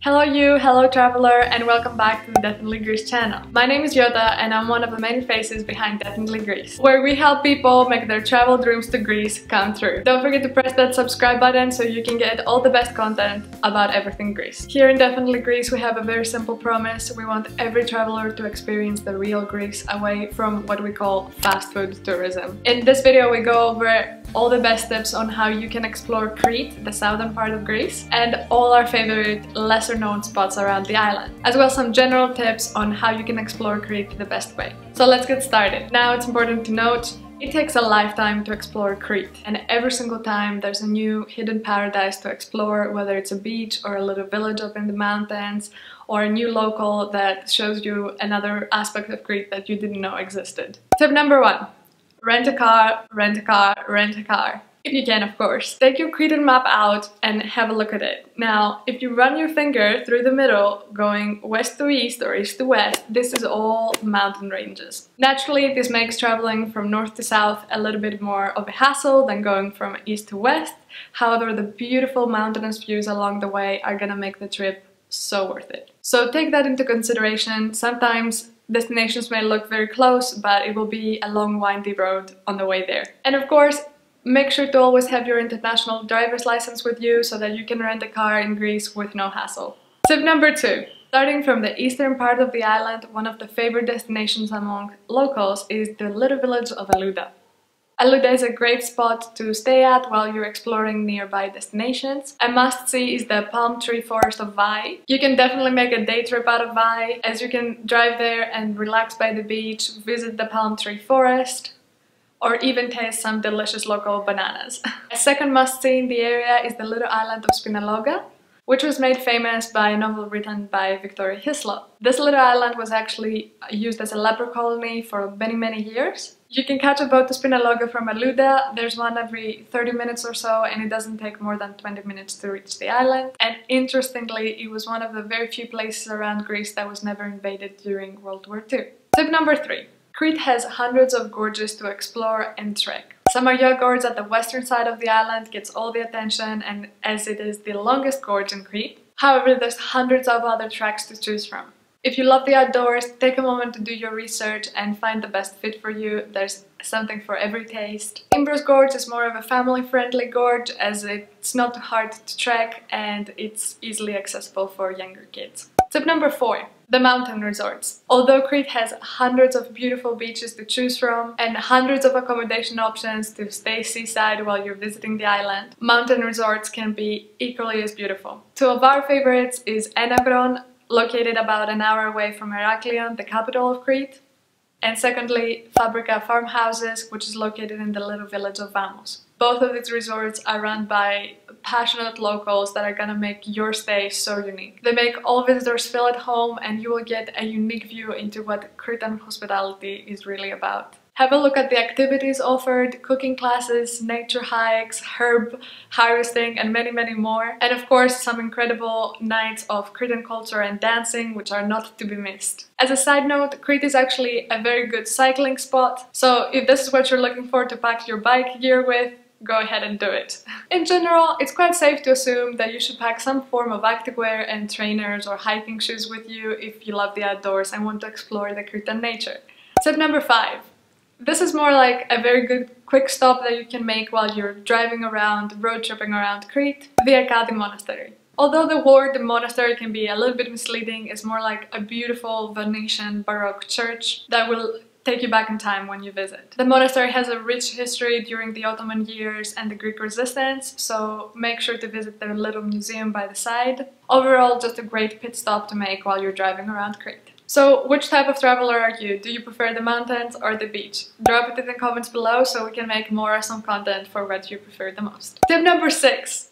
Hello you, hello traveler, and welcome back to the Definitely Greece channel. My name is Yota and I'm one of the many faces behind Definitely Greece, where we help people make their travel dreams to Greece come true. Don't forget to press that subscribe button so you can get all the best content about everything Greece. Here in Definitely Greece we have a very simple promise. We want every traveler to experience the real Greece away from what we call fast food tourism. In this video we go over all the best tips on how you can explore Crete, the southern part of Greece, and all our favorite lesser known spots around the island, as well as some general tips on how you can explore Crete the best way. So let's get started. Now it's important to note, it takes a lifetime to explore Crete, and every single time there's a new hidden paradise to explore, whether it's a beach or a little village up in the mountains, or a new local that shows you another aspect of Crete that you didn't know existed. Tip number 1. Rent a car, rent a car, rent a car. If you can, of course. Take your Cretan map out and have a look at it. Now, if you run your finger through the middle, going west to east or east to west, this is all mountain ranges. Naturally, this makes traveling from north to south a little bit more of a hassle than going from east to west. However, the beautiful mountainous views along the way are gonna make the trip so worth it. So take that into consideration. Sometimes destinations may look very close, but it will be a long windy road on the way there. And of course, make sure to always have your international driver's license with you so that you can rent a car in Greece with no hassle. Tip number 2. Starting from the eastern part of the island, one of the favorite destinations among locals is the little village of Alouda. Alouda is a great spot to stay at while you're exploring nearby destinations. A must-see is the palm tree forest of Vai. You can definitely make a day trip out of Vai, as you can drive there and relax by the beach, visit the palm tree forest, or even taste some delicious local bananas. A second must-see in the area is the little island of Spinalonga, which was made famous by a novel written by Victoria Hislop. This little island was actually used as a leper colony for many years. You can catch a boat to Spinalonga from Alouda. There's one every 30 minutes or so, and it doesn't take more than 20 minutes to reach the island. And interestingly, it was one of the very few places around Greece that was never invaded during World War II. Tip number 3. Crete has hundreds of gorges to explore and trek. Samaria Gorge at the western side of the island gets all the attention, and as it is the longest gorge in Crete. However, there's hundreds of other tracks to choose from. If you love the outdoors, take a moment to do your research and find the best fit for you. There's something for every taste. Imbros Gorge is more of a family-friendly gorge, as it's not too hard to trek and it's easily accessible for younger kids. Tip number 4. The mountain resorts. Although Crete has hundreds of beautiful beaches to choose from and hundreds of accommodation options to stay seaside while you're visiting the island, mountain resorts can be equally as beautiful. Two of our favorites is Enagron, located about an hour away from Heraklion, the capital of Crete, and secondly, Fabrika Farmhouses, which is located in the little village of Vamos. Both of these resorts are run by passionate locals that are gonna make your stay so unique. They make all visitors feel at home, and you will get a unique view into what Cretan hospitality is really about. Have a look at the activities offered, cooking classes, nature hikes, herb harvesting, and many more. And of course, some incredible nights of Cretan culture and dancing, which are not to be missed. As a side note, Crete is actually a very good cycling spot, so if this is what you're looking for to pack your bike gear with, go ahead and do it. In general, it's quite safe to assume that you should pack some form of activewear and trainers or hiking shoes with you if you love the outdoors and want to explore the Cretan nature. Tip number 5. This is more like a very good quick stop that you can make while you're driving around, road tripping around Crete, the Arkadi Monastery. Although the word monastery can be a little bit misleading, it's more like a beautiful Venetian Baroque church that will take you back in time when you visit. The monastery has a rich history during the Ottoman years and the Greek resistance, so make sure to visit the little museum by the side. Overall, just a great pit stop to make while you're driving around Crete. So, which type of traveler are you? Do you prefer the mountains or the beach? Drop it in the comments below so we can make more awesome content for what you prefer the most. Tip number 6.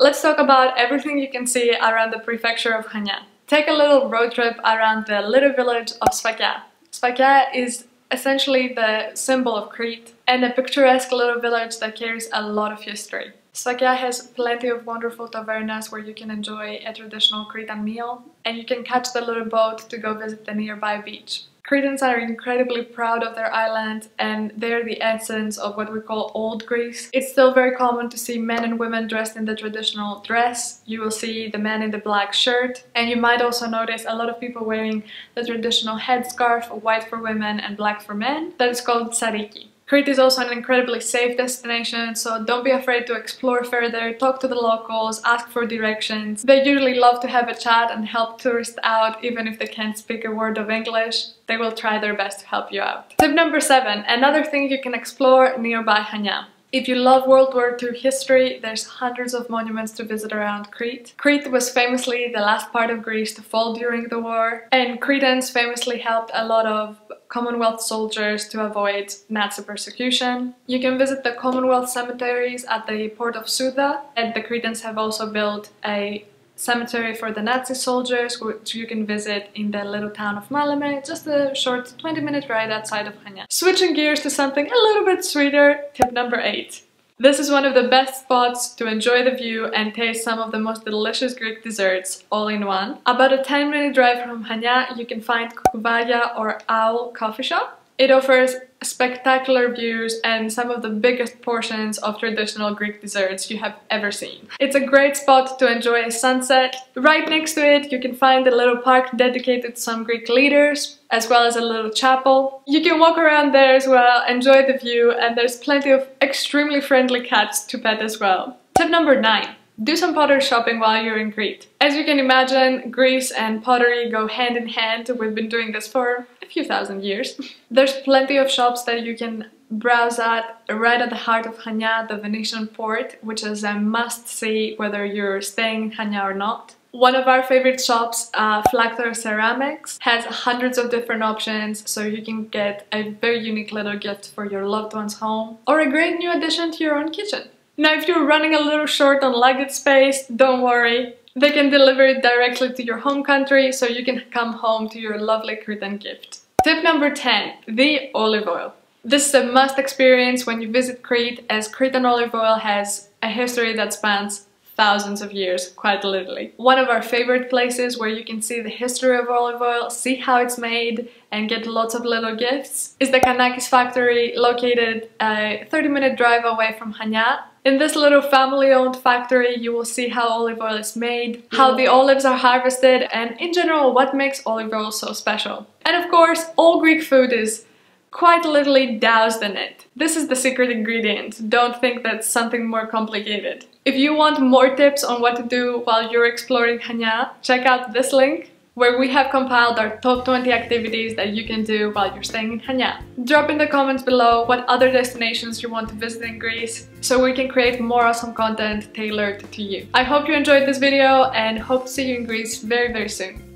Let's talk about everything you can see around the prefecture of Chania. Take a little road trip around the little village of Sfakia. Sfakia is essentially the symbol of Crete and a picturesque little village that carries a lot of history. Sfakia has plenty of wonderful tavernas where you can enjoy a traditional Cretan meal, and you can catch the little boat to go visit the nearby beach. Cretans are incredibly proud of their island and they're the essence of what we call Old Greece. It's still very common to see men and women dressed in the traditional dress. You will see the man in the black shirt, and you might also notice a lot of people wearing the traditional headscarf, white for women and black for men. That is called tsariki. Crete is also an incredibly safe destination, so don't be afraid to explore further, talk to the locals, ask for directions. They usually love to have a chat and help tourists out, even if they can't speak a word of English. They will try their best to help you out. Tip number 7, another thing you can explore nearby Chania. If you love World War II history, there's hundreds of monuments to visit around Crete. Crete was famously the last part of Greece to fall during the war, and Cretans famously helped a lot of Commonwealth soldiers to avoid Nazi persecution. You can visit the Commonwealth cemeteries at the port of Souda, and the Cretans have also built a cemetery for the Nazi soldiers, which you can visit in the little town of Maleme, just a short 20-minute ride outside of Chania. Switching gears to something a little bit sweeter, tip number 8. This is one of the best spots to enjoy the view and taste some of the most delicious Greek desserts all in one. About a 10-minute drive from Chania, you can find Koukouvagia or Owl coffee shop. It offers spectacular views and some of the biggest portions of traditional Greek desserts you have ever seen. It's a great spot to enjoy a sunset. Right next to it, you can find a little park dedicated to some Greek leaders, as well as a little chapel. You can walk around there as well, enjoy the view, and there's plenty of extremely friendly cats to pet as well. Tip number 9. Do some pottery shopping while you're in Crete. As you can imagine, Greece and pottery go hand in hand. We've been doing this for a few thousand years. There's plenty of shops that you can browse at right at the heart of Chania, the Venetian port, which is a must-see whether you're staying in Chania or not. One of our favorite shops, Flactor Ceramics, has hundreds of different options, so you can get a very unique little gift for your loved one's home, or a great new addition to your own kitchen. Now, if you're running a little short on luggage space, don't worry. They can deliver it directly to your home country, so you can come home to your lovely Cretan gift. Tip number 10, the olive oil. This is a must experience when you visit Crete, as Cretan olive oil has a history that spans thousands of years, quite literally. One of our favorite places where you can see the history of olive oil, see how it's made, and get lots of little gifts is the Kanakis factory, located a 30-minute drive away from Chania. In this little family-owned factory, you will see how olive oil is made, how the olives are harvested, and in general, what makes olive oil so special. And of course, all Greek food is quite literally doused in it. This is the secret ingredient. Don't think that's something more complicated. If you want more tips on what to do while you're exploring Chania, check out this link, where we have compiled our top 20 activities that you can do while you're staying in Chania. Drop in the comments below what other destinations you want to visit in Greece, so we can create more awesome content tailored to you. I hope you enjoyed this video and hope to see you in Greece very, very soon.